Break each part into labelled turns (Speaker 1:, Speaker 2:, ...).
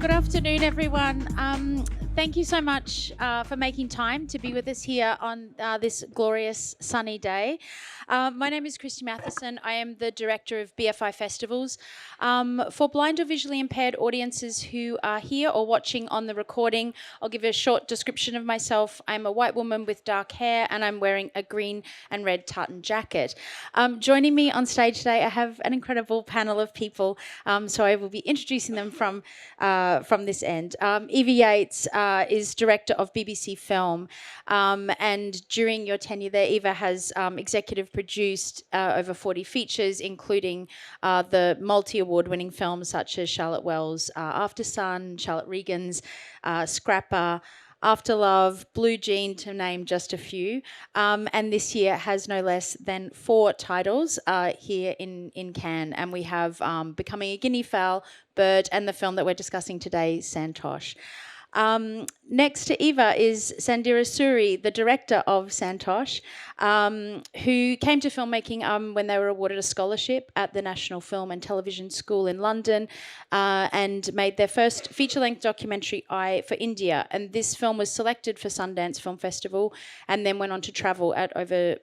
Speaker 1: Good afternoon, everyone. Thank you so much for making time to be with us here on this glorious sunny day. My name is Kristy Matheson. I am the director of BFI Festivals. For blind or visually impaired audiences who are here or watching on the recording, I'll give a short description of myself. I'm a white woman with dark hair and I'm wearing a green and red tartan jacket. Joining me on stage today, I have an incredible panel of people, so I will be introducing them from this end. Eva Yates is director of BBC Film, and during your tenure there, Eva has executive produced over 40 features, including the multi-award winning films such as Charlotte Wells' After Sun, Charlotte Regan's Scrapper, After Love, Blue Jean, to name just a few. And this year has no less than 4 titles here in Cannes. And we have Becoming a Guinea Fowl, Bird, and the film that we're discussing today, Santosh. Next to Eva is Sandhya Suri, the director of Santosh, who came to filmmaking when they were awarded a scholarship at the National Film and Television School in London, and made their first feature-length documentary, Eye, for India. And this film was selected for Sundance Film Festival and then went on to travel at over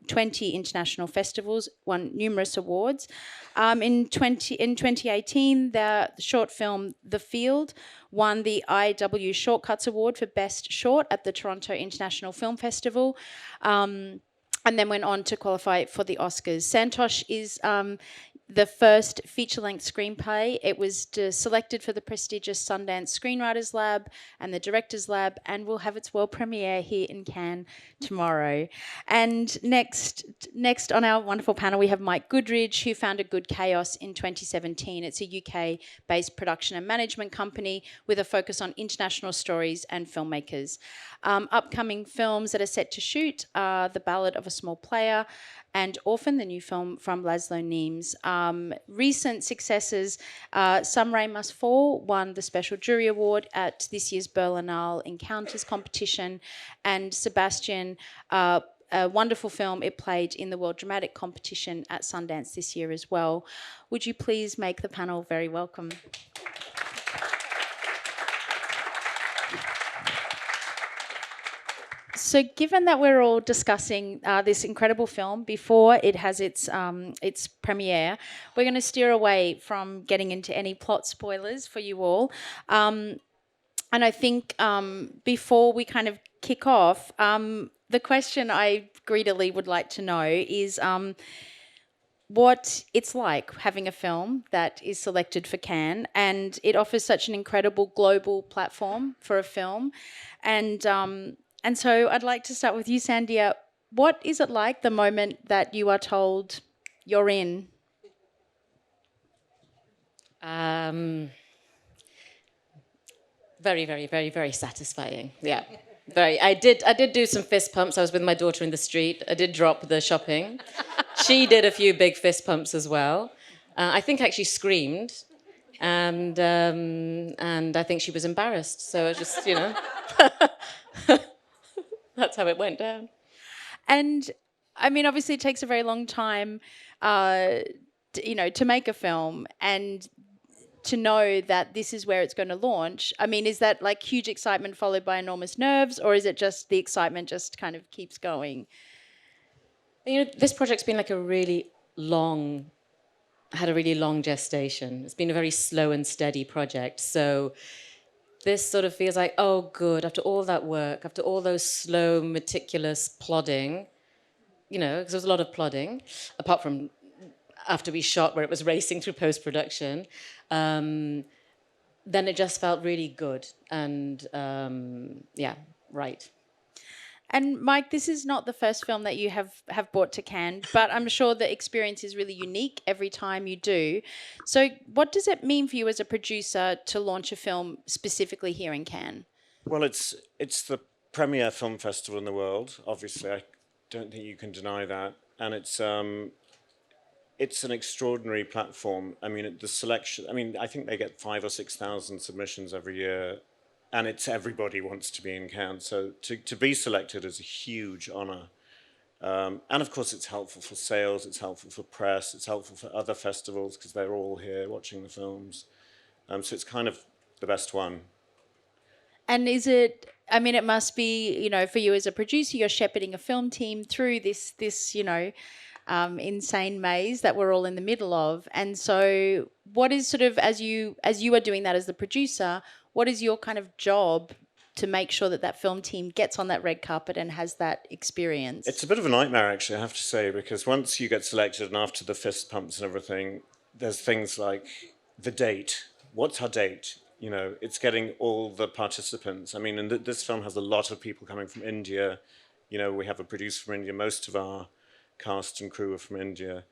Speaker 1: 20 international festivals, won numerous awards. In 2018, the short film The Field won the IW Shortcuts Award for Best Short at the Toronto International Film Festival, and then went on to qualify for the Oscars. Santosh is the first feature-length screenplay. It was selected for the prestigious Sundance Screenwriters Lab and the Directors Lab, and will have its world premiere here in Cannes tomorrow. And next on our wonderful panel, we have Mike Goodridge, who founded Good Chaos in 2017. It's a UK-based production and management company with a focus on international stories and filmmakers. Upcoming films that are set to shoot are The Ballad of a Small Player and Orphan, the new film from Laszlo Nemes. Recent successes, Some Rain Must Fall won the Special Jury Award at this year's Berlinale Encounters competition, and Sebastian, a wonderful film, it played in the World Dramatic Competition at Sundance this year as well. Would you please make the panel very welcome? So given that we're all discussing this incredible film before it has its premiere, we're going to steer away from getting into any plot spoilers for you all. And I think before we kind of kick off, the question I greedily would like to know is what it's like having a film that is selected for Cannes, and it offers such an incredible global platform for a film. And so I'd like to start with you, Sandhya. What is it like the moment that you are told you're in?
Speaker 2: Very, very, very, very satisfying. Yeah, very. I did do some fist pumps. I was with my daughter in the street. I did drop the shopping. She did a few big fist pumps as well. I think I actually screamed, and I think she was embarrassed. So I just, that's how it went down.
Speaker 1: And I mean, obviously, it takes a very long time, to make a film, and to know that this is where it's going to launch. I mean, is that like huge excitement followed by enormous nerves, or is it just the excitement just kind of keeps going?
Speaker 2: This project's been like had a really long gestation. It's been a very slow and steady project. So this sort of feels like, oh, good, after all that work, after all those slow, meticulous plodding, because there was a lot of plodding, apart from after we shot where it was racing through post-production, then it just felt really good and, right.
Speaker 1: And Mike, this is not the first film that you have brought to Cannes, but I'm sure the experience is really unique every time you do. So what does it mean for you as a producer to launch a film specifically here in Cannes?
Speaker 3: Well, it's the premier film festival in the world, obviously. I don't think you can deny that. And it's an extraordinary platform. I mean, the selection, I think they get 5,000 or 6,000 submissions every year. And everybody wants to be in Cannes. So to be selected is a huge honor. And of course, it's helpful for sales, it's helpful for press, it's helpful for other festivals because they're all here watching the films. So it's kind of the best one.
Speaker 1: And is it? I mean, it must be. For you as a producer, you're shepherding a film team through this insane maze that we're all in the middle of. And so, what is sort of as you are doing that as the producer, what is your kind of job to make sure that film team gets on that red carpet and has that experience?
Speaker 3: It's a bit of a nightmare, actually, I have to say, because once you get selected and after the fist pumps and everything, there's things like the date. What's our date? It's getting all the participants. I mean, and this film has a lot of people coming from India. We have a producer from India. Most of our cast and crew are from India.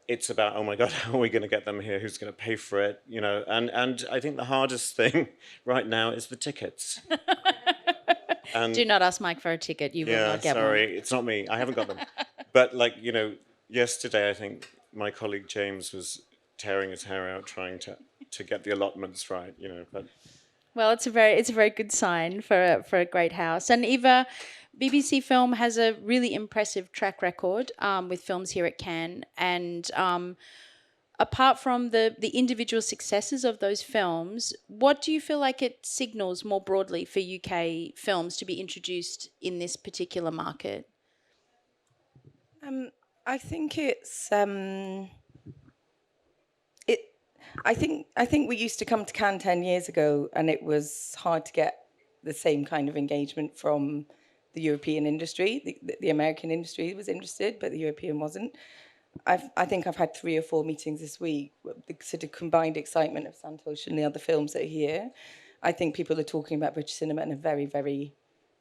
Speaker 3: It's about, oh my God, how are we going to get them here? Who's going to pay for it? And I think the hardest thing right now is the tickets. And
Speaker 1: do not ask Mike for a ticket. You will not get one.
Speaker 3: Sorry, it's not me. I haven't got them. But yesterday I think my colleague James was tearing his hair out trying to get the allotments right. But
Speaker 1: well, it's a very good sign for a great house. And Eva, BBC Film has a really impressive track record with films here at Cannes. And apart from the individual successes of those films, what do you feel like it signals more broadly for UK films to be introduced in this particular market?
Speaker 4: I think it's. I think we used to come to Cannes 10 years ago, and it was hard to get the same kind of engagement from the European industry. The American industry was interested, but the European wasn't. I think I've had 3 or 4 meetings this week. The sort of combined excitement of Santosh and the other films that are here. I think people are talking about British cinema in a very, very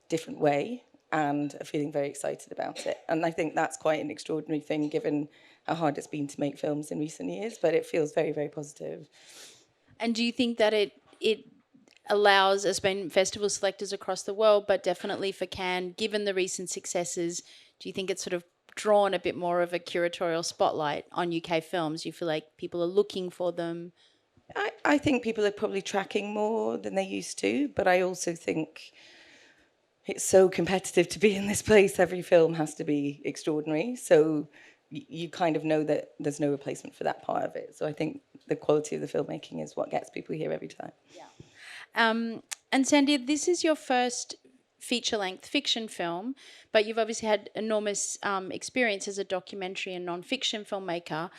Speaker 4: different way and are feeling very excited about it. And I think that's quite an extraordinary thing, given how hard it's been to make films in recent years. But it feels very, very positive.
Speaker 1: And do you think that it allows, as been festival selectors across the world, but definitely for Cannes, given the recent successes, do you think it's sort of drawn a bit more of a curatorial spotlight on UK films? You feel like people are looking for them?
Speaker 4: I think people are probably tracking more than they used to, but I also think it's so competitive to be in this place. Every film has to be extraordinary. So you kind of know that there's no replacement for that part of it. So I think the quality of the filmmaking is what gets people here every time.
Speaker 1: Yeah. And Sandhya, this is your first feature-length fiction film, but you've obviously had enormous experience as a documentary and non-fiction filmmaker.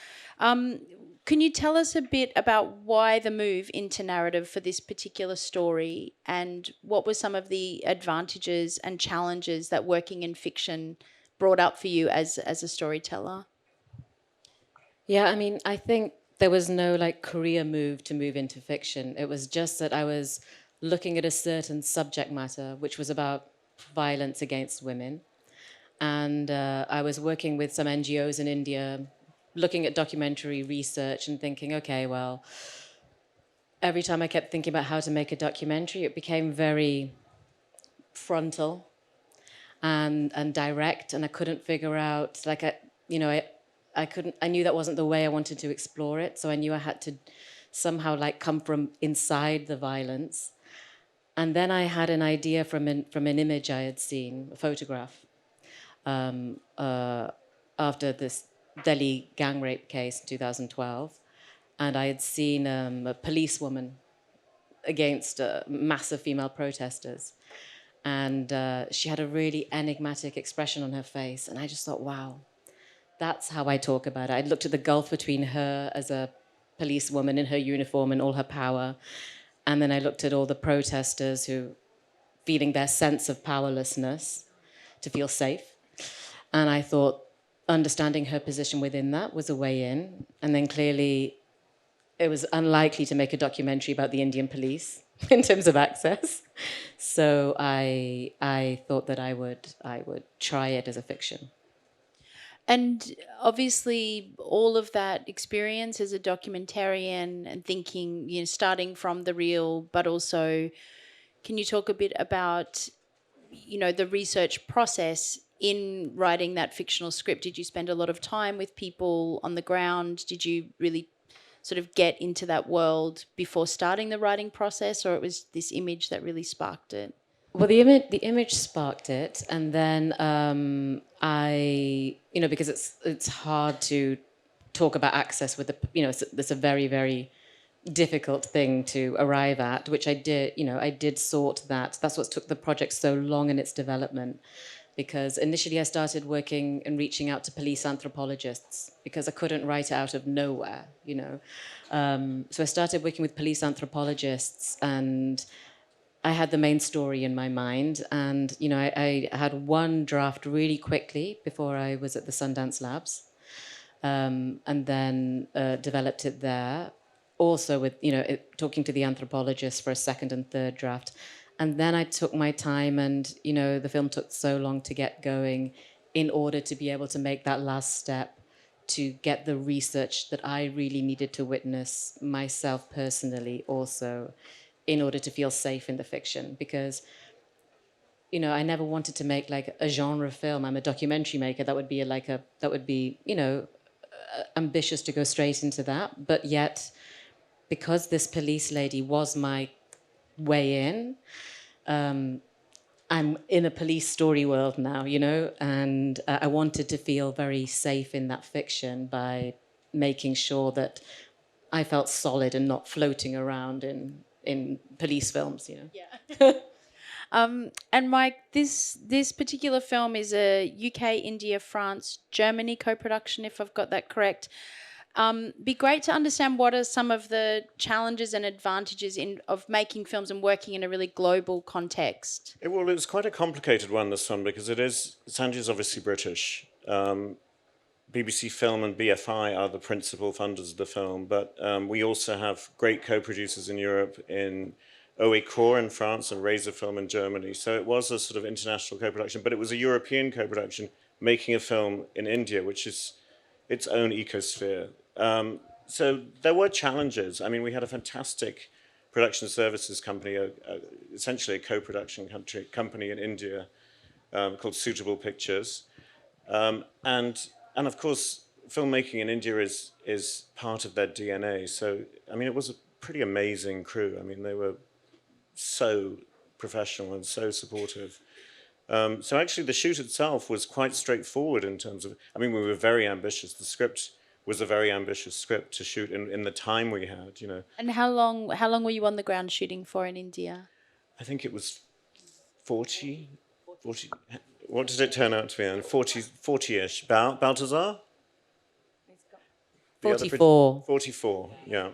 Speaker 1: Can you tell us a bit about why the move into narrative for this particular story, and what were some of the advantages and challenges that working in fiction brought up for you as a storyteller?
Speaker 2: Yeah, I mean, I think there was no career move to move into fiction. It was just that I was looking at a certain subject matter, which was about violence against women. And I was working with some NGOs in India, looking at documentary research and thinking, okay, well, every time I kept thinking about how to make a documentary, it became very frontal and direct, and I couldn't figure out, I knew that wasn't the way I wanted to explore it, so I knew I had to somehow come from inside the violence. And then I had an idea from an image I had seen, a photograph, after this Delhi gang rape case in 2012, and I had seen a policewoman against massive female protesters, and she had a really enigmatic expression on her face, and I just thought, wow, that's how I talk about it. I looked at the gulf between her as a policewoman in her uniform and all her power, and then I looked at all the protesters who feeling their sense of powerlessness to feel safe, and I thought understanding her position within that was a way in. And then clearly it was unlikely to make a documentary about the Indian police in terms of access. So I thought that I would try it as a fiction.
Speaker 1: And obviously all of that experience as a documentarian and thinking, starting from the real, but also can you talk a bit about, the research process in writing that fictional script? Did you spend a lot of time with people on the ground? Did you really sort of get into that world before starting the writing process, or it was this image that really sparked it?
Speaker 2: Well, the image sparked it, and then I, because it's hard to talk about access with there's a very, very difficult thing to arrive at, which I did, I did sort that. That's what took the project so long in its development, because initially I started working and reaching out to police anthropologists because I couldn't write it out of nowhere. So I started working with police anthropologists, and I had the main story in my mind, and I had one draft really quickly before I was at the Sundance Labs, and then developed it there. Also with talking to the anthropologists for a second and third draft, and then I took my time, and the film took so long to get going, in order to be able to make that last step to get the research that I really needed to witness myself personally, also, in order to feel safe in the fiction, because I never wanted to make like a genre film. I'm a documentary maker. That would be ambitious to go straight into that, but yet, because this police lady was my way in, I'm in a police story world now, and I wanted to feel very safe in that fiction by making sure that I felt solid and not floating around in police films,
Speaker 1: Yeah. And Mike, this particular film is a UK, India, France, Germany co-production, if I've got that correct. Be great to understand what are some of the challenges and advantages of making films and working in a really global context.
Speaker 3: Well, it's quite a complicated one, this one, because Sandhya's obviously British. BBC Film and BFI are the principal funders of the film, but we also have great co-producers in Europe, in OE Core in France and Razor Film in Germany. So it was a sort of international co-production, but it was a European co-production making a film in India, which is its own ecosphere. So there were challenges. I mean, we had a fantastic production services company, essentially a co-production company in India called Suitable Pictures. And of course, filmmaking in India is part of their DNA. So, I mean, it was a pretty amazing crew. I mean, they were so professional and so supportive. So actually the shoot itself was quite straightforward in terms of, I mean, we were very ambitious. The script was a very ambitious script to shoot in the time we had,
Speaker 1: And how long were you on the ground shooting for in India?
Speaker 3: I think it was 40, what did it turn out to be? 40-ish. Balthazar?
Speaker 2: 44.
Speaker 3: 44, yeah.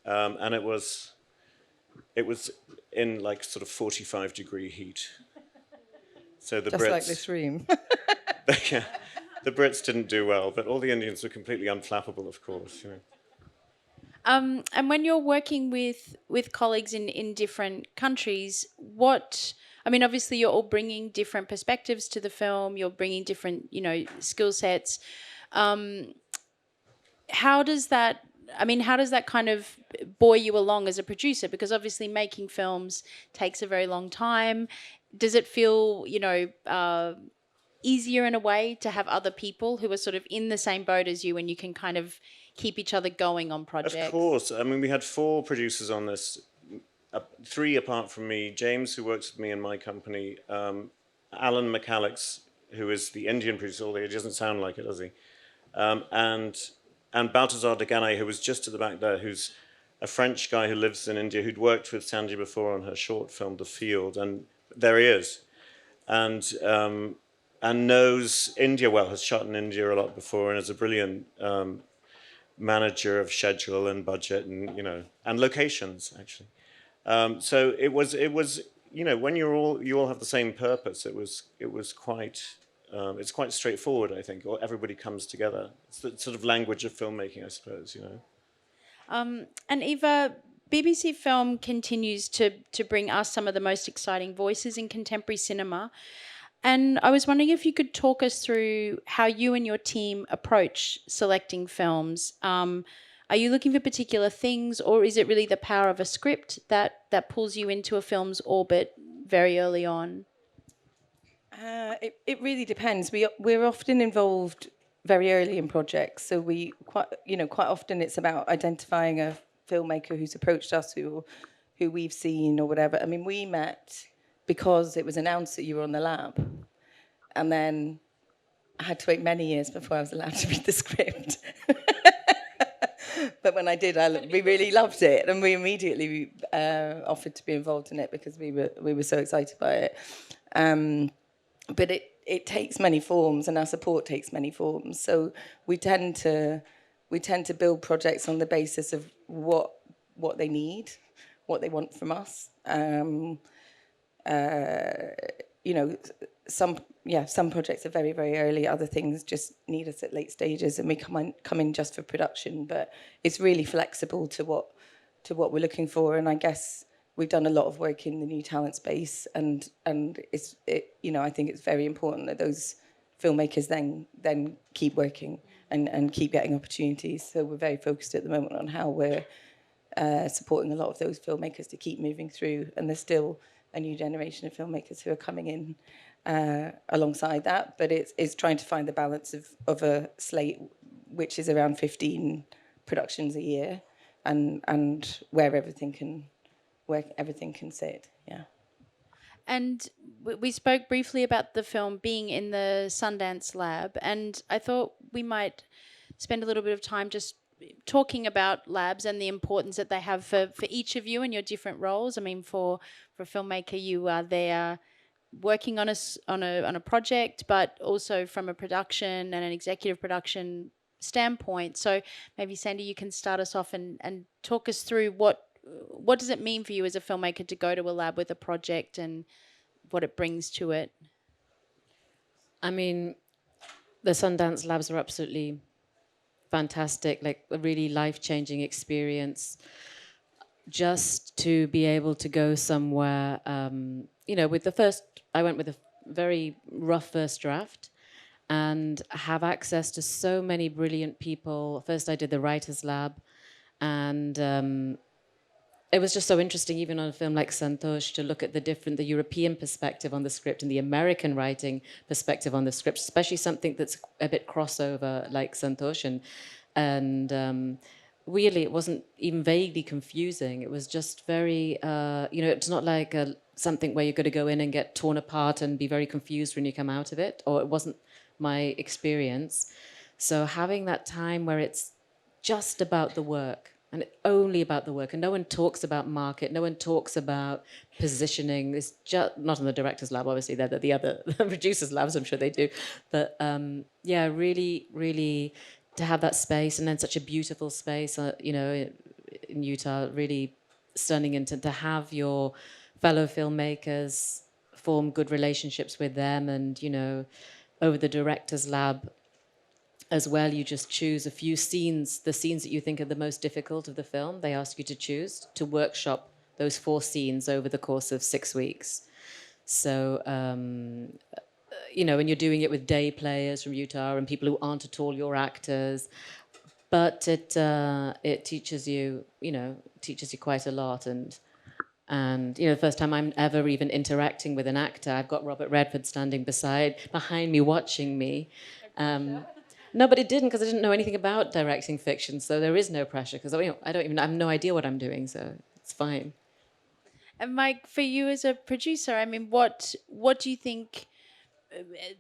Speaker 3: And it was in like sort of 45-degree heat. So the
Speaker 4: Just
Speaker 3: Brits,
Speaker 4: like this room.
Speaker 3: yeah, the Brits didn't do well, but all the Indians were completely unflappable, of course.
Speaker 1: And when you're working with colleagues in different countries, obviously you're all bringing different perspectives to the film. You're bringing different, skill sets. How does that kind of buoy you along as a producer? Because obviously making films takes a very long time. Does it feel, easier in a way to have other people who are sort of in the same boat as you, and you can kind of keep each other going on projects?
Speaker 3: Of course. I mean, we had 4 producers on this, 3 apart from me. James, who works with me in my company, Alan McAlix, who is the Indian producer, although he doesn't sound like it, does he? And Balthazar de Ganay, who was just at the back there, who's a French guy who lives in India, who'd worked with Sandhya before on her short film, The Field, and there he is. And knows India well, has shot in India a lot before, and is a brilliant manager of schedule and budget and locations, actually. So it was when you all have the same purpose, it was quite. It's quite straightforward, I think, or everybody comes together. It's the sort of language of filmmaking, I suppose,
Speaker 1: And Eva, BBC Film continues to bring us some of the most exciting voices in contemporary cinema. And I was wondering if you could talk us through how you and your team approach selecting films. Are you looking for particular things, or is it really the power of a script that pulls you into a film's orbit very early on?
Speaker 4: It really depends. We're often involved very early in projects, so quite often it's about identifying a filmmaker who's approached us, who we've seen or whatever. I mean, we met because it was announced that you were on the lab, and then I had to wait many years before I was allowed to read the script. But when I did, we really loved it, and we immediately offered to be involved in it because we were so excited by it. But it takes many forms, and our support takes many forms. So we tend to build projects on the basis of what they need, what they want from us. You know, some projects are very, very early. Other things just need us at late stages, and we come in just for production. But it's really flexible to what we're looking for. And I guess we've done a lot of work in the new talent space, and you know, I think it's very important that those filmmakers then keep working and keep getting opportunities. So we're very focused at the moment on how we're supporting a lot of those filmmakers to keep moving through. And there's still a new generation of filmmakers who are coming in alongside that. But it's trying to find the balance of a slate which is around 15 productions a year, and where everything can sit. Yeah.
Speaker 1: And we spoke briefly about the film being in the Sundance Lab, and I thought we might spend a little bit of time just talking about labs and the importance that they have for each of you in your different roles. I mean, for a filmmaker, you are there working on a project, but also from a production and an executive production standpoint. So maybe Sandy, you can start us off and talk us through what does it mean for you as a filmmaker to go to a lab with a project and what it brings to it?
Speaker 2: I mean, the Sundance Labs are absolutely fantastic, like a really life-changing experience. Just to be able to go somewhere, you know, I went with a very rough first draft and have access to so many brilliant people. First I did the Writers Lab, and it was just so interesting, even on a film like Santosh, to look at the European perspective on the script and the American writing perspective on the script, especially something that's a bit crossover like Santosh. And really, it wasn't even vaguely confusing. It was just very, you know, it's not like something where you're going to go in and get torn apart and be very confused when you come out of it, or it wasn't my experience. So having that time where it's just about the work, and only about the work, and no one talks about market, no one talks about positioning. It's just not in the director's lab, obviously. They're the other producers' labs. I'm sure they do, but yeah, really, really to have that space, and then such a beautiful space, you know, in Utah, really stunning, and to have your fellow filmmakers form good relationships with them, and you know, over the director's lab as well, you just choose a few scenes, the scenes that you think are the most difficult of the film. They ask you to choose to workshop those 4 scenes over the course of 6 weeks. So, you know, and you're doing it with day players from Utah and people who aren't at all your actors. But it teaches you, you know, quite a lot. And you know, the first time I'm ever even interacting with an actor, I've got Robert Redford standing behind me, watching me. No, but it didn't, because I didn't know anything about directing fiction, so there is no pressure, because you know, I have no idea what I'm doing, so it's fine.
Speaker 1: And Mike, for you as a producer, I mean, what do you think,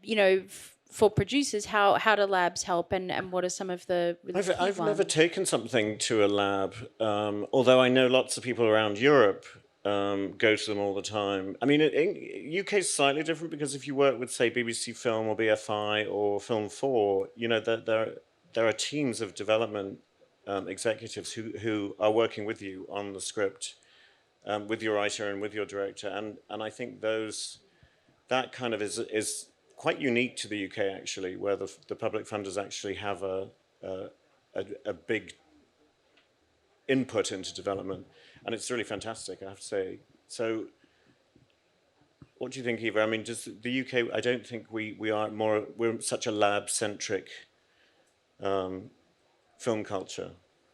Speaker 1: you know, for producers, how do labs help, and what are some of the really key
Speaker 3: I've
Speaker 1: ones?
Speaker 3: never taken something to a lab, although I know lots of people around Europe go to them all the time. I mean, UK is slightly different, because if you work with, say, BBC Film or BFI or Film 4, you know, there are teams of development executives who are working with you on the script, with your writer and with your director, and I think that kind of is quite unique to the UK, actually, where the public funders actually have a big input into development. And it's really fantastic, I have to say. So, what do you think, Eva? I mean, does the UK? I don't think we're such a lab-centric film culture.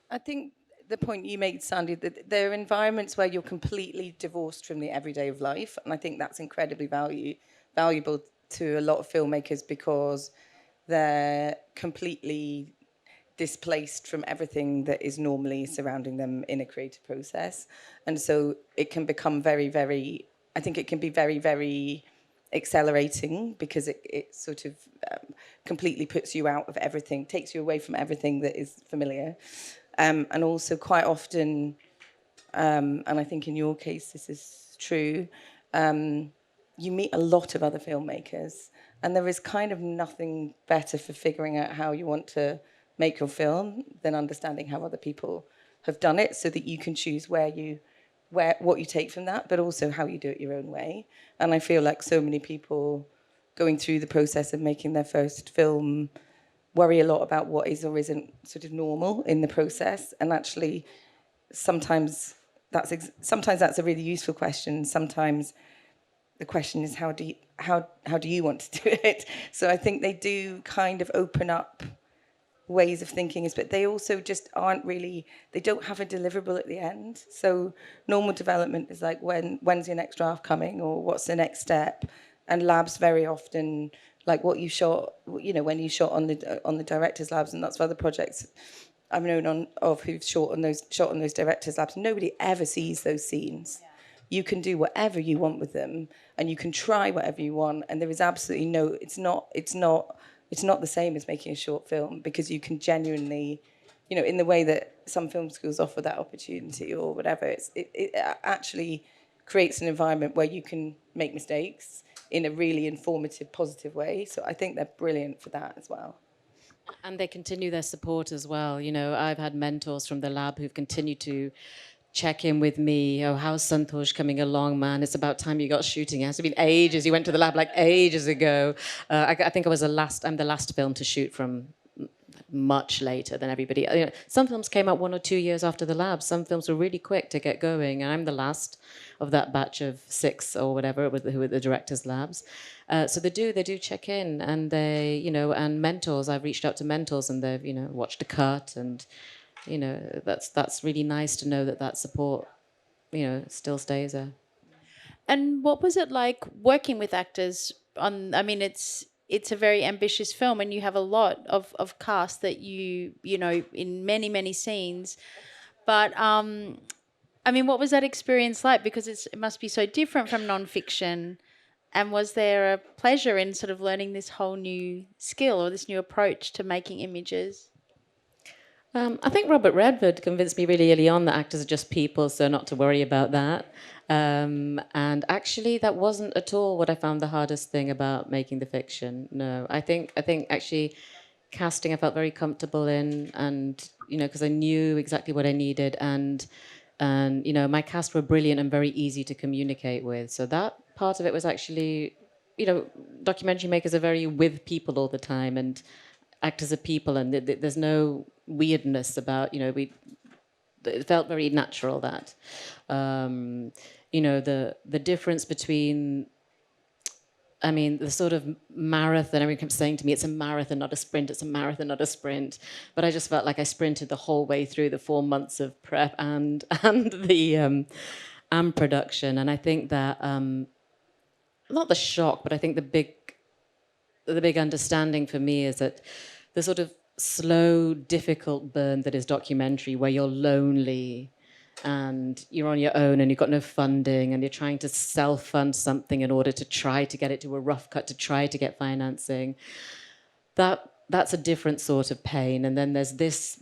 Speaker 4: I think the point you made, Sandy, that there are environments where you're completely divorced from the everyday of life, and I think that's incredibly valuable to a lot of filmmakers, because they're completely displaced from everything that is normally surrounding them in a creative process. And so it can become very, very, I think it can be very, very accelerating, because it sort of completely puts you out of everything, takes you away from everything that is familiar. And also quite often, and I think in your case this is true, you meet a lot of other filmmakers, and there is kind of nothing better for figuring out how you want to make your film than understanding how other people have done it, so that you can choose what you take from that, but also how you do it your own way. And I feel like so many people going through the process of making their first film worry a lot about what is or isn't sort of normal in the process, and actually sometimes that's a really useful question. Sometimes the question is how do you want to do it? So I think they do kind of open up ways of thinking, but they also just aren't really, they don't have a deliverable at the end. So normal development is like, when's your next draft coming, or what's the next step? And labs very often, like what you shot, when you shot on the directors' labs, and that's for other projects I've known who've shot on those directors' labs. Nobody ever sees those scenes. Yeah. You can do whatever you want with them, and you can try whatever you want, and there is absolutely no. It's not the same as making a short film, because you can genuinely, in the way that some film schools offer that opportunity or whatever. It actually creates an environment where you can make mistakes in a really informative, positive way. So I think they're brilliant for that as well.
Speaker 2: And they continue their support as well. I've had mentors from the lab who've continued to check in with me. Oh, how's Santosh coming along, man? It's about time you got shooting. It has been ages. You went to the lab like ages ago. I think I'm the last film to shoot from much later than everybody. Some films came out 1 or 2 years after the lab. Some films were really quick to get going, and I'm the last of that batch of 6 or whatever who were the directors' labs. So they do check in, and they, and mentors. I've reached out to mentors, and they've, watched a cut, and that's really nice to know that support, still stays there.
Speaker 1: And what was it like working with actors on? I mean, it's a very ambitious film, and you have a lot of cast that you know in many scenes. But I mean, what was that experience like? Because it must be so different from nonfiction. And was there a pleasure in sort of learning this whole new skill or this new approach to making images?
Speaker 2: I think Robert Redford convinced me really early on that actors are just people, so not to worry about that. And actually, that wasn't at all what I found the hardest thing about making the fiction. No, I think actually casting I felt very comfortable in, and because I knew exactly what I needed, and my cast were brilliant and very easy to communicate with. So that part of it was actually, documentary makers are very with people all the time, and actors are people, and there's no weirdness about, it felt very natural that, the difference between, the sort of marathon, everyone kept saying to me, it's a marathon, not a sprint, it's a marathon, not a sprint. But I just felt like I sprinted the whole way through the 4 months of prep and the and production. And I think that, not the shock, but I think the big understanding for me is that the sort of slow, difficult burn that is documentary, where you're lonely and you're on your own and you've got no funding and you're trying to self-fund something in order to try to get it to a rough cut, to try to get financing, that's a different sort of pain. And then there's this,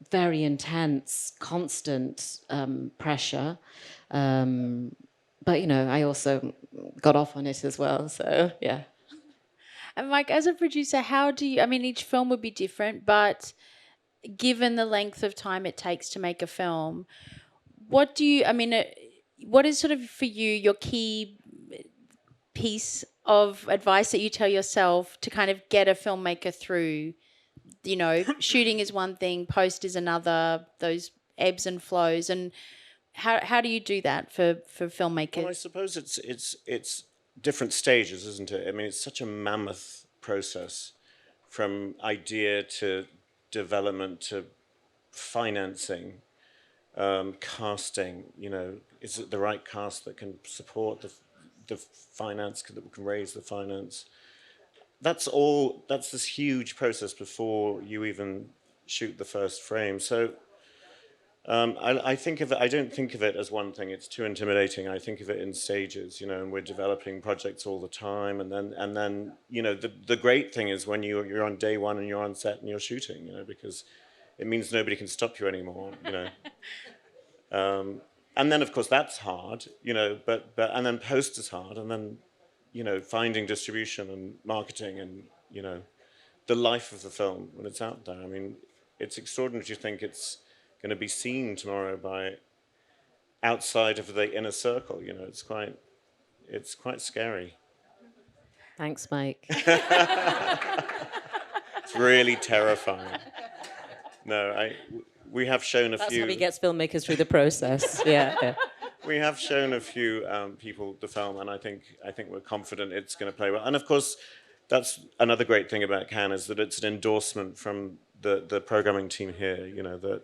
Speaker 2: very intense, constant pressure. But, I also got off on it as well, so yeah.
Speaker 1: And Mike, as a producer, how do you, each film would be different, but given the length of time it takes to make a film, what is sort of for you your key piece of advice that you tell yourself to kind of get a filmmaker through? Shooting is one thing, post is another, those ebbs and flows. And how do you do that for filmmakers?
Speaker 3: Well, I suppose it's different stages, isn't it? It's such a mammoth process, from idea to development to financing, casting. Is it the right cast that can support the finance, that can raise the finance? That's this huge process before you even shoot the first frame. So I don't think of it as one thing. It's too intimidating. I think of it in stages, and we're developing projects all the time. And then the great thing is when you're on day one and you're on set and you're shooting, because it means nobody can stop you anymore, you know. And then, of course, that's hard, you know, but and then post is hard, and then, you know, finding distribution and marketing and, you know, the life of the film when it's out there. I mean, it's extraordinary to think it's going to be seen tomorrow by outside of the inner circle, you know. It's quite scary.
Speaker 2: Thanks, Mike.
Speaker 3: It's really terrifying. No, we have shown a few.
Speaker 2: That's how he gets filmmakers through the process. Yeah.
Speaker 3: We have shown a few people the film, and I think we're confident it's going to play well. And of course, that's another great thing about Cannes, is that it's an endorsement from the programming team here. You know, that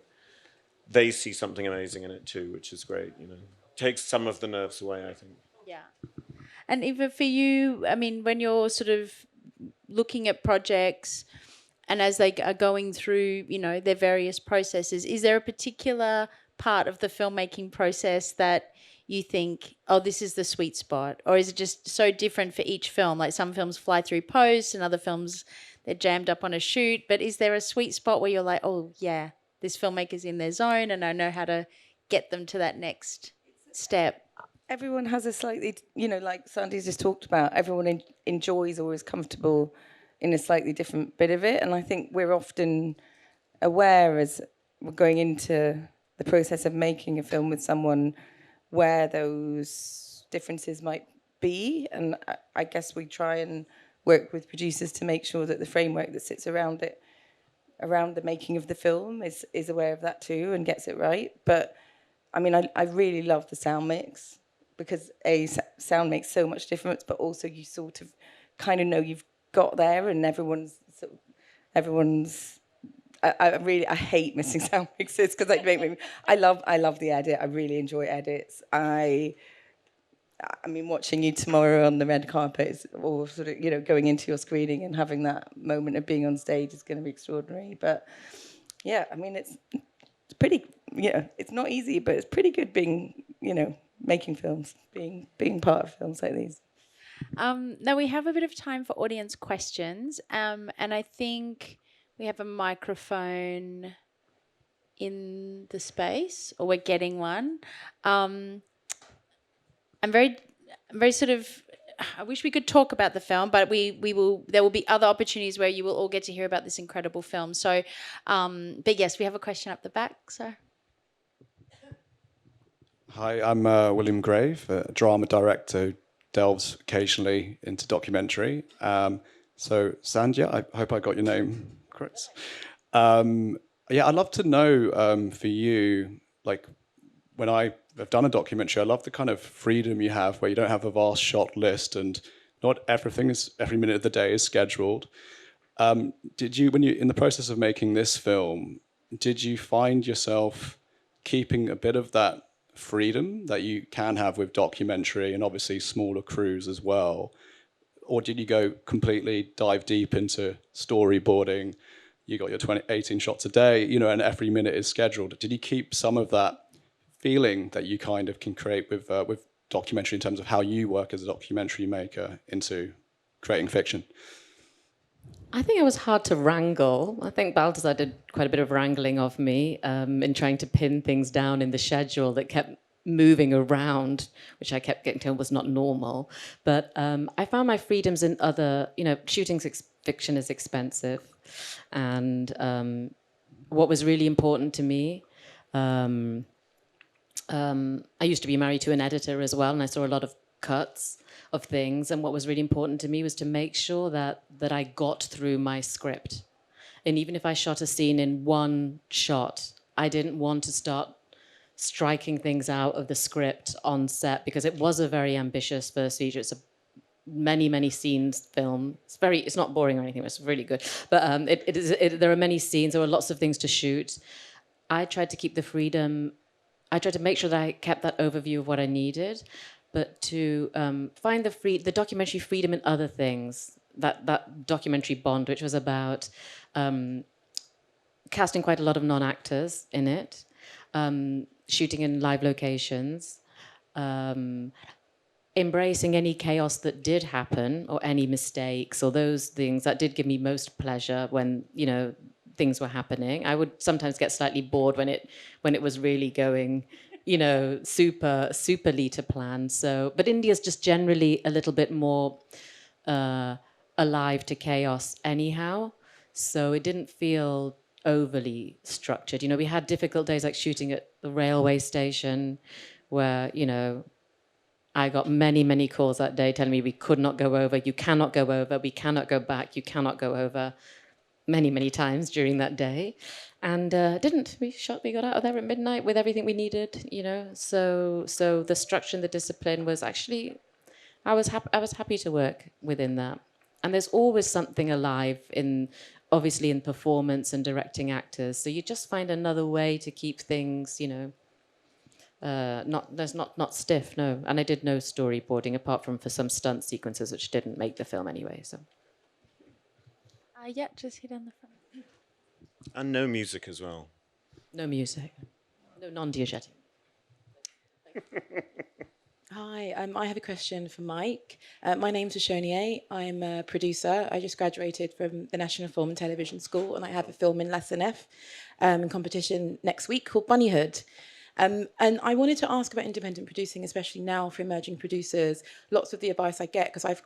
Speaker 3: they see something amazing in it too, which is great. You know, takes some of the nerves away, I think.
Speaker 1: Yeah. And Eva, for you, I mean, when you're sort of looking at projects and as they are going through, you know, their various processes, is there a particular part of the filmmaking process that you think, oh, this is the sweet spot? Or is it just so different for each film? Like some films fly through post and other films, they're jammed up on a shoot. But is there a sweet spot where you're like, oh, yeah, this filmmaker's in their zone and I know how to get them to that next step?
Speaker 4: Everyone has a slightly, you know, like Sandy's just talked about, everyone enjoys or is comfortable in a slightly different bit of it. And I think we're often aware as we're going into the process of making a film with someone where those differences might be. And I guess we try and work with producers to make sure that the framework that sits around it, around the making of the film, is aware of that too and gets it right. But I mean, I really love the sound mix, because sound makes so much difference, but also you sort of kind of know you've got there, and everyone's. I hate missing sound mixes because they make me. I love the edit. I really enjoy edits. I mean, watching you tomorrow on the red carpet, or sort of, you know, going into your screening and having that moment of being on stage is going to be extraordinary. But yeah, I mean, it's pretty. Yeah, it's not easy, but it's pretty good being, you know, making films, being part of films like these.
Speaker 1: Now we have a bit of time for audience questions, and I think we have a microphone in the space, or we're getting one. I'm very sort of. I wish we could talk about the film, but we will. There will be other opportunities where you will all get to hear about this incredible film. So, but yes, we have a question up the back. So.
Speaker 5: Hi, I'm William Grave, a drama director who delves occasionally into documentary. So, Sandhya, I hope I got your name correct. Yeah, I'd love to know for you, like, when I have done a documentary, I love the kind of freedom you have where you don't have a vast shot list and not every minute of the day is scheduled. Did you, when you in the process of making this film, did you find yourself keeping a bit of that freedom that you can have with documentary and obviously smaller crews as well? Or did you go completely dive deep into storyboarding? You got your 18 shots a day, you know, and every minute is scheduled. Did you keep some of that feeling that you kind of can create with documentary in terms of how you work as a documentary maker into creating fiction?
Speaker 2: I think it was hard to wrangle. I think Balthazar did quite a bit of wrangling of me in trying to pin things down in the schedule that kept moving around, which I kept getting told was not normal. But I found my freedoms in other, you know, shooting fiction is expensive. And what was really important to me, I used to be married to an editor as well, and I saw a lot of cuts of things, and what was really important to me was to make sure that I got through my script. And even if I shot a scene in one shot, I didn't want to start striking things out of the script on set, because it was a very ambitious first feature. It's a many scenes film. It's not boring or anything, it's really good, but there are many scenes, there were lots of things to shoot. I tried to keep the freedom. I tried to make sure that I kept that overview of what I needed, but to find the documentary freedom in other things. That documentary Bond, which was about casting quite a lot of non-actors in it, shooting in live locations, embracing any chaos that did happen or any mistakes or those things. That did give me most pleasure when, you know, things were happening. I would sometimes get slightly bored when it was really going, superly to plan. So, but India's just generally a little bit more alive to chaos anyhow. So it didn't feel overly structured. We had difficult days like shooting at the railway station where, I got many, many calls that day telling me we could not go over, you cannot go over, we cannot go back, you cannot go over, many, many times during that day. And didn't. We got out of there at midnight with everything we needed, So the structure and the discipline was actually, I was happy to work within that. And there's always something alive obviously in performance and directing actors. So you just find another way to keep things, not stiff, no. And I did no storyboarding apart from for some stunt sequences which didn't make the film anyway. So.
Speaker 1: Yeah, just here down the front.
Speaker 3: And no music as well.
Speaker 2: No music. No non-diegetic.
Speaker 6: Hi, I have a question for Mike. My name's Ashonier. I'm a producer. I just graduated from the National Film and Television School, and I have a film in La Senef in competition next week called Bunnyhood. And I wanted to ask about independent producing, especially now for emerging producers. Lots of the advice I get, because I've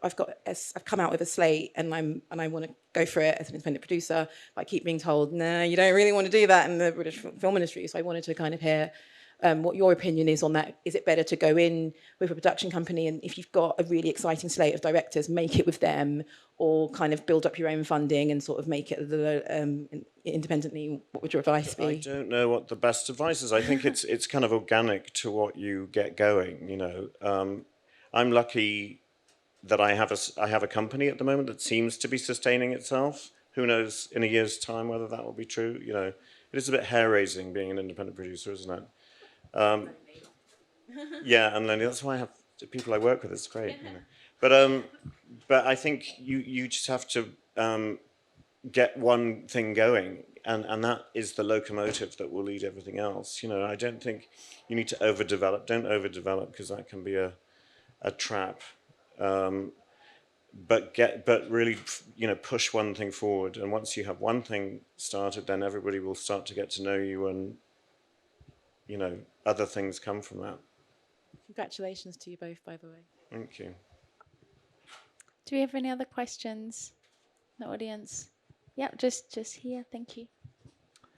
Speaker 6: come out with a slate and I want to go for it as an independent producer, but I keep being told, no, you don't really want to do that in the British film industry. So I wanted to kind of hear what your opinion is on that. Is it better to go in with a production company, and if you've got a really exciting slate of directors, make it with them, or kind of build up your own funding and sort of make it independently? What would your advice be?
Speaker 3: I don't know what the best advice is. I think it's kind of organic to what you get going. I'm lucky that I have a company at the moment that seems to be sustaining itself. Who knows in a year's time whether that will be true? It is a bit hair-raising being an independent producer, isn't it? Yeah, and that's why I have people I work with. It's great, But I think you just have to get one thing going, and that is the locomotive that will lead everything else. I don't think you need to overdevelop. Don't overdevelop, because that can be a trap. But really, push one thing forward, and once you have one thing started, then everybody will start to get to know you, and other things come from that.
Speaker 6: Congratulations to you both, by the way.
Speaker 3: Thank you.
Speaker 1: Do we have any other questions in the audience? Yep, just here. Thank you.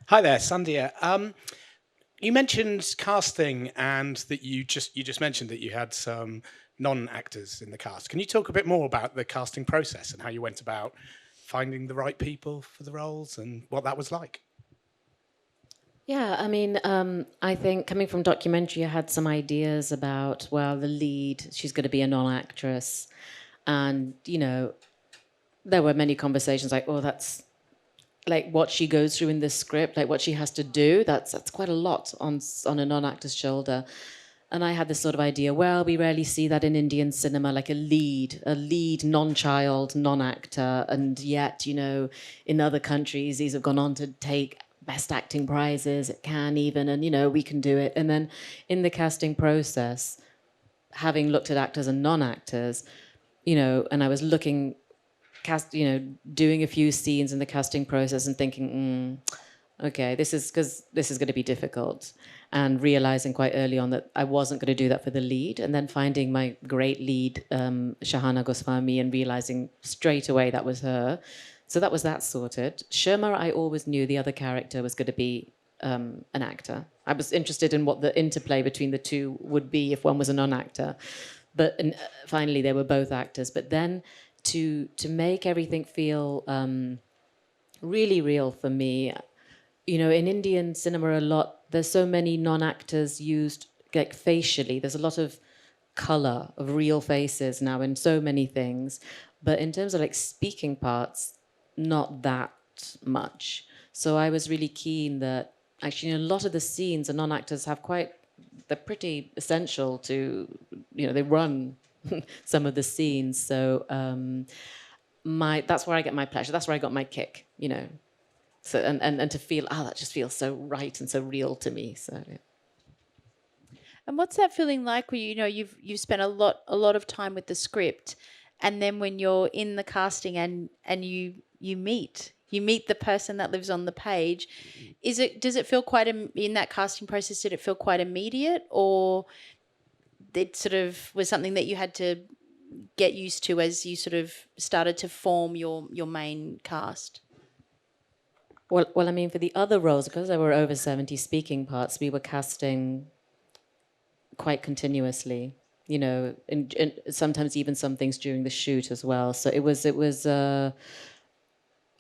Speaker 7: Hi there, Sandhya. You mentioned casting, and that you just mentioned that you had some non-actors in the cast. Can you talk a bit more about the casting process and how you went about finding the right people for the roles and what that was like?
Speaker 2: Yeah, I mean, I think coming from documentary, I had some ideas about, well, the lead, she's going to be a non-actress. And, there were many conversations like, oh, that's like what she goes through in this script, like what she has to do. That's quite a lot on a non-actor's shoulder. And I had this sort of idea, well, we rarely see that in Indian cinema, like a lead non-child, non-actor. And yet, in other countries, these have gone on to take best acting prizes at Cannes even, and we can do it. And then in the casting process, having looked at actors and non-actors, and I was doing a few scenes in the casting process and thinking, okay, this is going to be difficult, and realizing quite early on that I wasn't going to do that for the lead, and then finding my great lead, Shahana Goswami, and realizing straight away that was her. So that was that sorted. Sherma, I always knew the other character was going to be an actor. I was interested in what the interplay between the two would be if one was a non-actor. But finally, they were both actors. But then to make everything feel really real for me, in Indian cinema there's so many non-actors used like facially. There's a lot of color of real faces now in so many things. But in terms of like speaking parts, not that much. So I was really keen that actually a lot of the scenes the non-actors they're pretty essential to, they run some of the scenes. So that's where I get my pleasure. That's where I got my kick, So and to feel, that just feels so right and so real to me. So yeah.
Speaker 1: And what's that feeling like where you've spent a lot of time with the script, and then when you're in the casting and you meet you meet the person that lives on the page. Does it feel quite in that casting process? Did it feel quite immediate, or it sort of was something that you had to get used to as you sort of started to form your main cast?
Speaker 2: Well, I mean, for the other roles, because there were over 70 speaking parts, we were casting quite continuously. You know, and sometimes even some things during the shoot as well. So it was.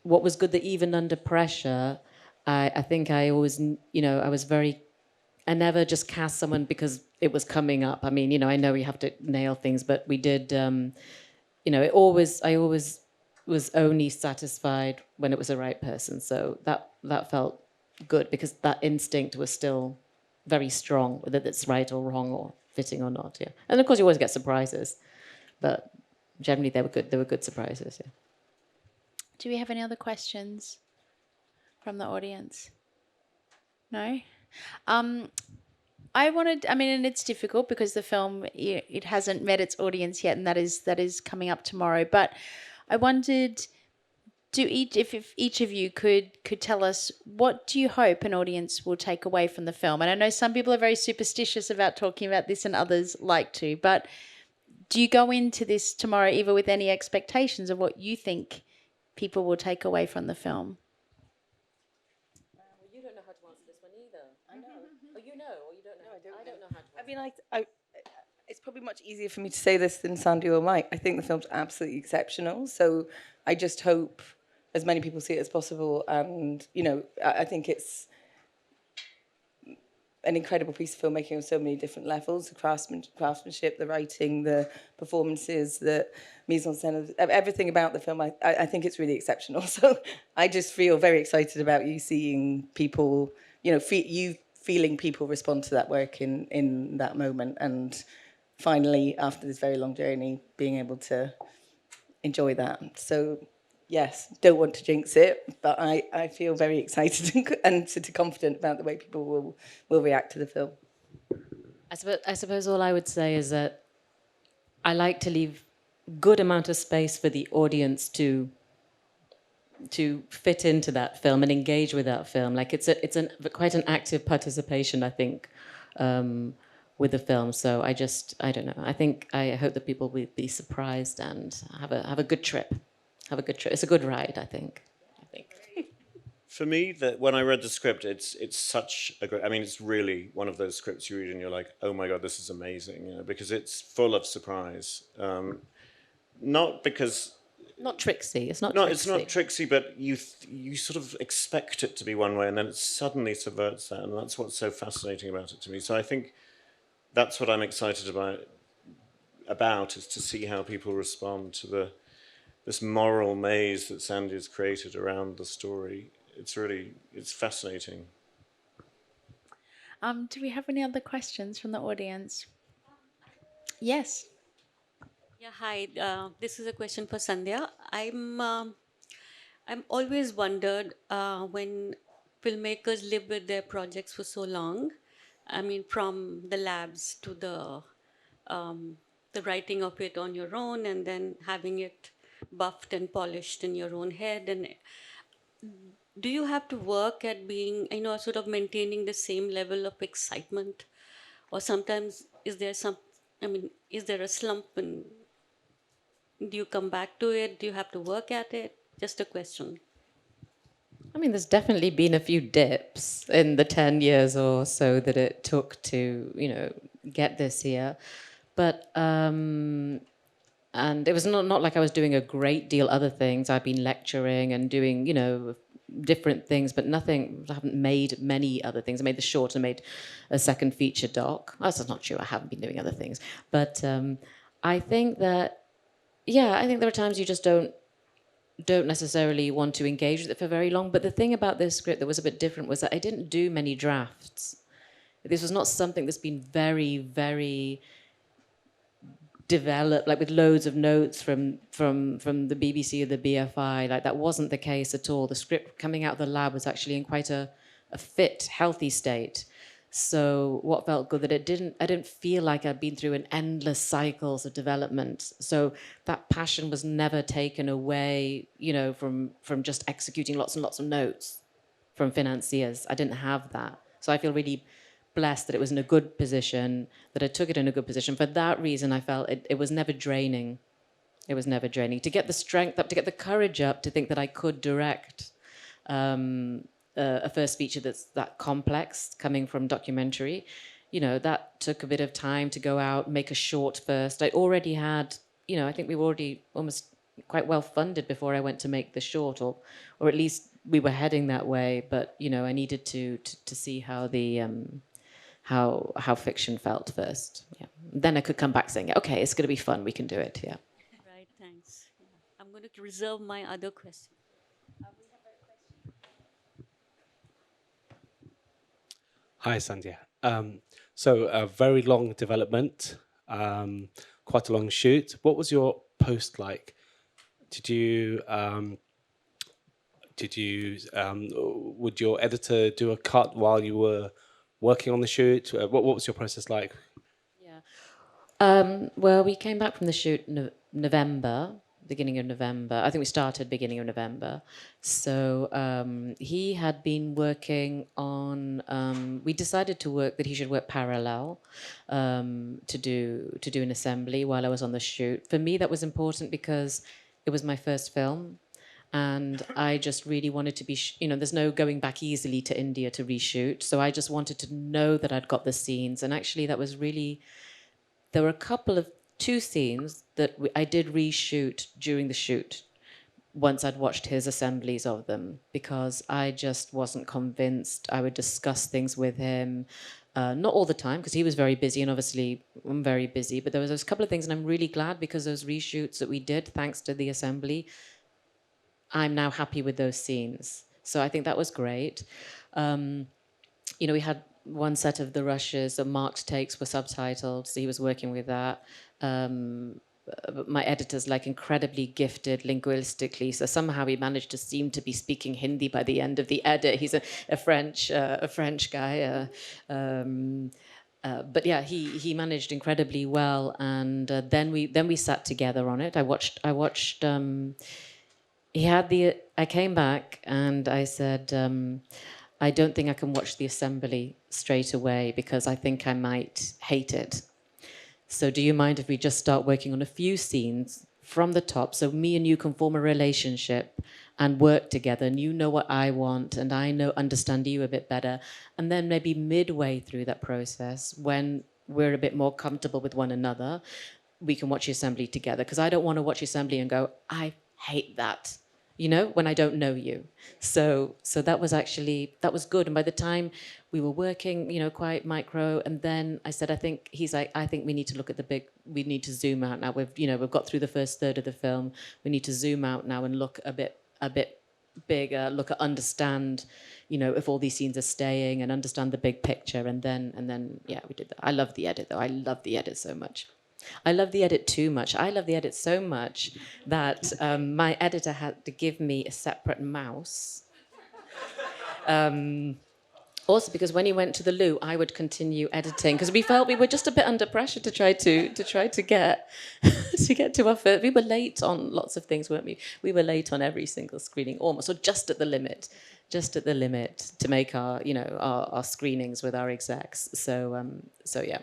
Speaker 2: What was good that even under pressure, I think I always, you know, I never just cast someone because it was coming up. I mean, you know, I know you have to nail things, but we did, you know, I always was only satisfied when it was the right person. So that felt good because that instinct was still very strong, whether it's right or wrong or fitting or not. Yeah, and of course you always get surprises, but generally they were good. They were good surprises. Yeah.
Speaker 1: Do we have any other questions from the audience? No? I mean, and it's difficult because the film, it hasn't met its audience yet, and that is coming up tomorrow. But I wondered, if each of you could tell us, what do you hope an audience will take away from the film? And I know some people are very superstitious about talking about this and others like to, but do you go into this tomorrow, Eva, with any expectations of what you think people will take away from the film?
Speaker 2: Well, you don't know how to answer this one either. I know. Oh, you know, or you don't know? No, I don't know how to.
Speaker 4: I mean, it's probably much easier for me to say this than Sandy or Mike. I think the film's absolutely exceptional. So I just hope as many people see it as possible. And, you know, I think it's an incredible piece of filmmaking on so many different levels: the craftsmanship, the writing, the performances, the mise en scène, everything about the film. I think it's really exceptional. So I just feel very excited about you seeing people, you know, feeling people respond to that work in that moment, and finally, after this very long journey, being able to enjoy that. So yes, don't want to jinx it, but I feel very excited and sort of confident about the way people will react to the film.
Speaker 2: I suppose all I would say is that I like to leave good amount of space for the audience to fit into that film and engage with that film. Like it's quite an active participation, I think, with the film. So I don't know. I hope that people will be surprised and have a good trip. Have a good trip. It's a good ride, I think.
Speaker 3: For me, that when I read the script, it's such a great. I mean, it's really one of those scripts you read and you're like, oh my god, this is amazing, you know, because it's full of surprise. Not because.
Speaker 2: Not tricksy. It's not.
Speaker 3: No,
Speaker 2: tricksy.
Speaker 3: it's not tricksy, but you sort of expect it to be one way, and then it suddenly subverts that, and that's what's so fascinating about it to me. So I think that's what I'm excited about is to see how people respond to this moral maze that Sandy has created around the story. It's fascinating.
Speaker 1: Do we have any other questions from the audience? Yes.
Speaker 8: Yeah, hi. This is a question for Sandhya. I'm always wondered when filmmakers live with their projects for so long. I mean, from the labs to the writing of it on your own, and then having it buffed and polished in your own head. And do you have to work at being, sort of maintaining the same level of excitement, or sometimes is there a slump and do you come back to it? Do you have to work at it? Just a question.
Speaker 2: I mean, there's definitely been a few dips in the 10 years or so that it took to, get this here. But, and it was not like I was doing a great deal other things. I've been lecturing and doing, different things, but nothing. I haven't made many other things. I made the short and made a second feature doc. That's not true. I haven't been doing other things. But I think that, I think there are times you just don't necessarily want to engage with it for very long. But the thing about this script that was a bit different was that I didn't do many drafts. This was not something that's been very, very developed, like with loads of notes from the BBC or the BFI. Like that wasn't the case at all. The script coming out of the lab was actually in quite a fit, healthy state. So what felt good that I didn't feel like I'd been through an endless cycles of development. So that passion was never taken away, from just executing lots and lots of notes from financiers. I didn't have that. So I feel really blessed that it was in a good position, that I took it in a good position. For that reason, I felt it was never draining. It was never draining. To get the strength up, to get the courage up, to think that I could direct a first feature that's that complex, coming from documentary, that took a bit of time to go out, make a short first. I already had, I think we were already almost quite well funded before I went to make the short, or at least we were heading that way. But I needed to see how the how fiction felt first. Yeah, then I could come back saying, okay, it's going to be fun. We can do it. Yeah.
Speaker 8: Right, thanks. Yeah. I'm going to reserve my other question.
Speaker 9: Hi, Sandhya. So a very long development, quite a long shoot. What was your post like? Would your editor do a cut while you were working on the shoot? What was your process like?
Speaker 2: Well, we came back from the shoot November, beginning of November. I think we started beginning of November. So he had been working on. We decided that he should work parallel to do an assembly while I was on the shoot. For me, that was important because it was my first film. And I just really wanted to be, there's no going back easily to India to reshoot. So I just wanted to know that I'd got the scenes. And actually, that was really. There were two scenes that I did reshoot during the shoot once I'd watched his assemblies of them, because I just wasn't convinced. I would discuss things with him, not all the time, because he was very busy, and obviously I'm very busy, but there was a couple of things, and I'm really glad, because those reshoots that we did, thanks to the assembly, I'm now happy with those scenes. So I think that was great. We had one set of the rushes, so Mark's takes were subtitled, so he was working with that. My editor's incredibly gifted linguistically, so somehow he managed to seem to be speaking Hindi by the end of the edit. He's a French guy, but yeah, he managed incredibly well. And then we sat together on it. I watched. I came back and I said, I don't think I can watch the assembly straight away because I think I might hate it. So do you mind if we just start working on a few scenes from the top, so me and you can form a relationship and work together, and you know what I want and I understand you a bit better. And then maybe midway through that process, when we're a bit more comfortable with one another, we can watch the assembly together, because I don't want to watch the assembly and go, I hate that. When I don't know you. So that was good. And by the time we were working, quite micro, and then I said, I think we need to look at we need to zoom out now. We've got through the first third of the film. We need to zoom out now and look a bit bigger, understand, if all these scenes are staying, and understand the big picture. And then yeah, we did that. I love the edit though. I love the edit so much. I love the edit too much. I love the edit so much that my editor had to give me a separate mouse. Also, because when he went to the loo, I would continue editing, because we felt we were just a bit under pressure to try to get to our first. We were late on lots of things, weren't we? We were late on every single screening, almost, or just at the limit to make our screenings with our execs. So yeah,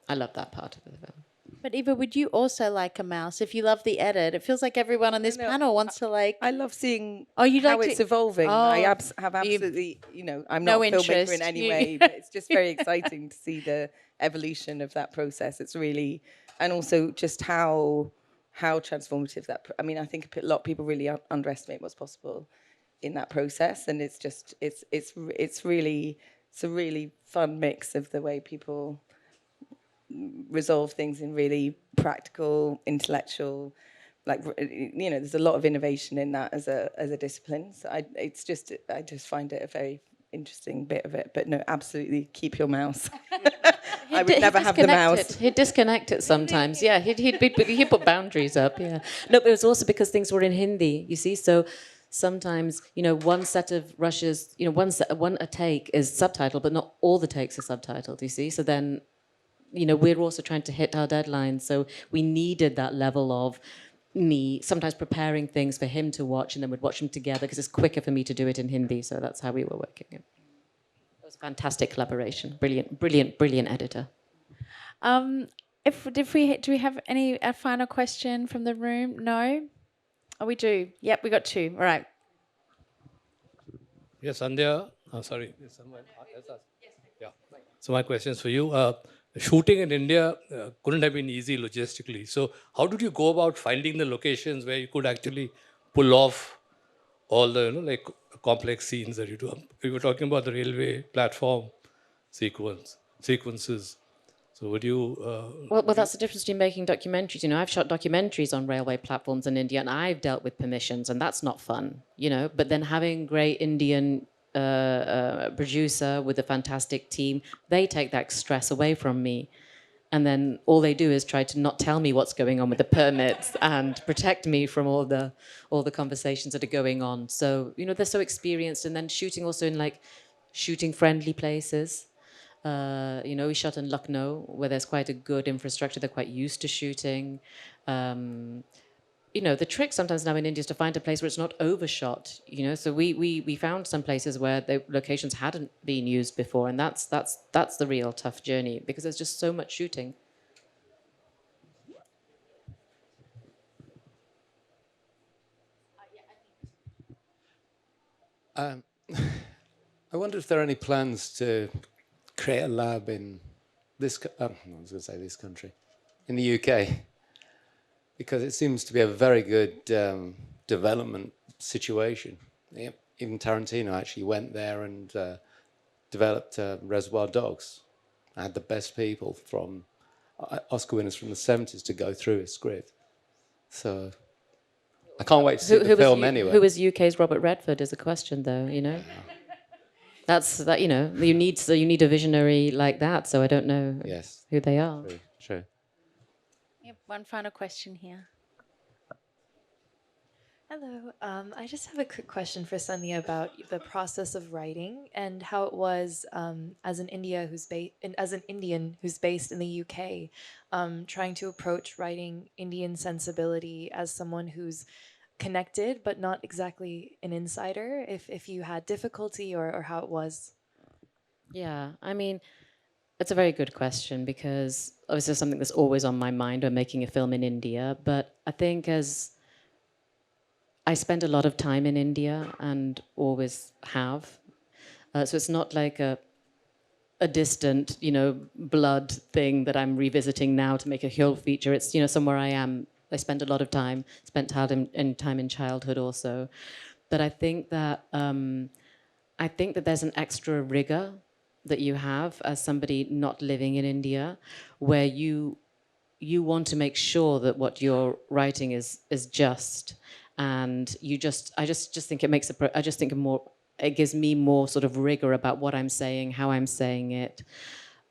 Speaker 2: I love that part of the film.
Speaker 1: But Eva, would you also like a mouse if you love the edit? It feels like everyone on this panel wants to like.
Speaker 4: I love seeing
Speaker 1: how
Speaker 4: it's evolving. I have absolutely, I'm not a filmmaker in any way, but it's just very exciting to see the evolution of that process. It's really, and also just how transformative that. I mean, I think a lot of people really underestimate what's possible in that process, and it's a really fun mix of the way people resolve things in really practical, intellectual, there's a lot of innovation in that as a discipline. So I just find it a very interesting bit of it. But no, absolutely keep your mouse. I would never have the mouse.
Speaker 2: He'd disconnect it sometimes. Yeah, he'd put boundaries up. Yeah. No, but it was also because things were in Hindi. You see, so sometimes, one set of rushes, one a take is subtitled, but not all the takes are subtitled, you see? So then, we're also trying to hit our deadlines. So we needed that level of me sometimes preparing things for him to watch, and then we'd watch them together because it's quicker for me to do it in Hindi. So that's how we were working. It was a fantastic collaboration. Brilliant, brilliant, brilliant editor.
Speaker 1: Do we have a final question from the room? No? Oh, we do. Yep, we got two. All right.
Speaker 10: Yes, Sandhya. Sorry. Yeah. So my question is for you. Shooting in India couldn't have been easy logistically. So how did you go about finding the locations where you could actually pull off all the like complex scenes that you do? We were talking about the railway platform sequences. So would you?
Speaker 2: Well, that's the difference between making documentaries. I've shot documentaries on railway platforms in India, and I've dealt with permissions, and that's not fun. But then having great Indian producer with a fantastic team, they take that stress away from me. And then all they do is try to not tell me what's going on with the permits and protect me from all the conversations that are going on. So, they're so experienced. And then shooting also in shooting friendly places. We shot in Lucknow, where there's quite a good infrastructure. They're quite used to shooting. The trick sometimes now in India is to find a place where it's not overshot. So we found some places where the locations hadn't been used before, and that's the real tough journey because there's just so much shooting.
Speaker 11: I wonder if there are any plans to create a lab in this. I was going to say this country, in the UK. Because it seems to be a very good development situation. Yeah, even Tarantino actually went there and developed Reservoir Dogs. I had the best people from Oscar winners from the 70s to go through his script. So I can't wait to see the film anyway.
Speaker 2: Who was UK's Robert Redford is a question, though. That's that. You need a visionary like that. So I don't know who they are.
Speaker 11: True.
Speaker 1: One final question here.
Speaker 12: Hello. I just have a quick question for Sandhya about the process of writing and how it was as an Indian who's based in the UK, trying to approach writing Indian sensibility as someone who's connected but not exactly an insider. If you had difficulty or how it was.
Speaker 2: Yeah, it's a very good question because obviously it's something that's always on my mind when making a film in India. But I think as I spend a lot of time in India and always have, so it's not like a distant, blood thing that I'm revisiting now to make a whole feature. It's, somewhere I am. I spend a lot of time, time in childhood also. But I think that there's an extra rigor that you have as somebody not living in India, where you want to make sure that what you're writing is just, and I just think it makes it gives me more sort of rigor about what I'm saying, how I'm saying it,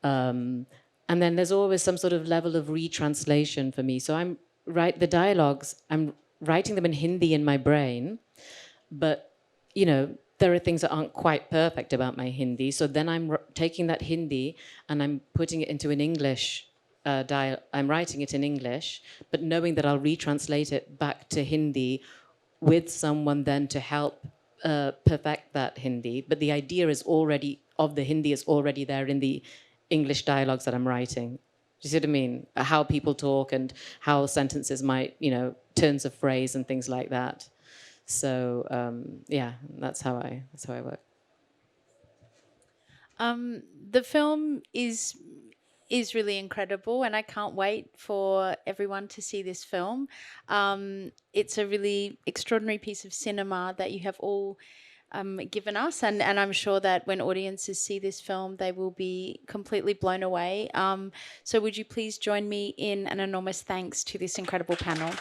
Speaker 2: and then there's always some sort of level of retranslation for me. So the dialogues, I'm writing them in Hindi in my brain, but there are things that aren't quite perfect about my Hindi. So then I'm taking that Hindi and I'm putting it into an English I'm writing it in English, but knowing that I'll retranslate it back to Hindi with someone then to help perfect that Hindi. But the idea of the Hindi is already there in the English dialogues that I'm writing. Do you see what I mean? How people talk and how sentences might, turns of phrase and things like that. So that's how I work.
Speaker 1: The film is really incredible, and I can't wait for everyone to see this film. It's a really extraordinary piece of cinema that you have all given us, and I'm sure that when audiences see this film, they will be completely blown away. So would you please join me in an enormous thanks to this incredible panel?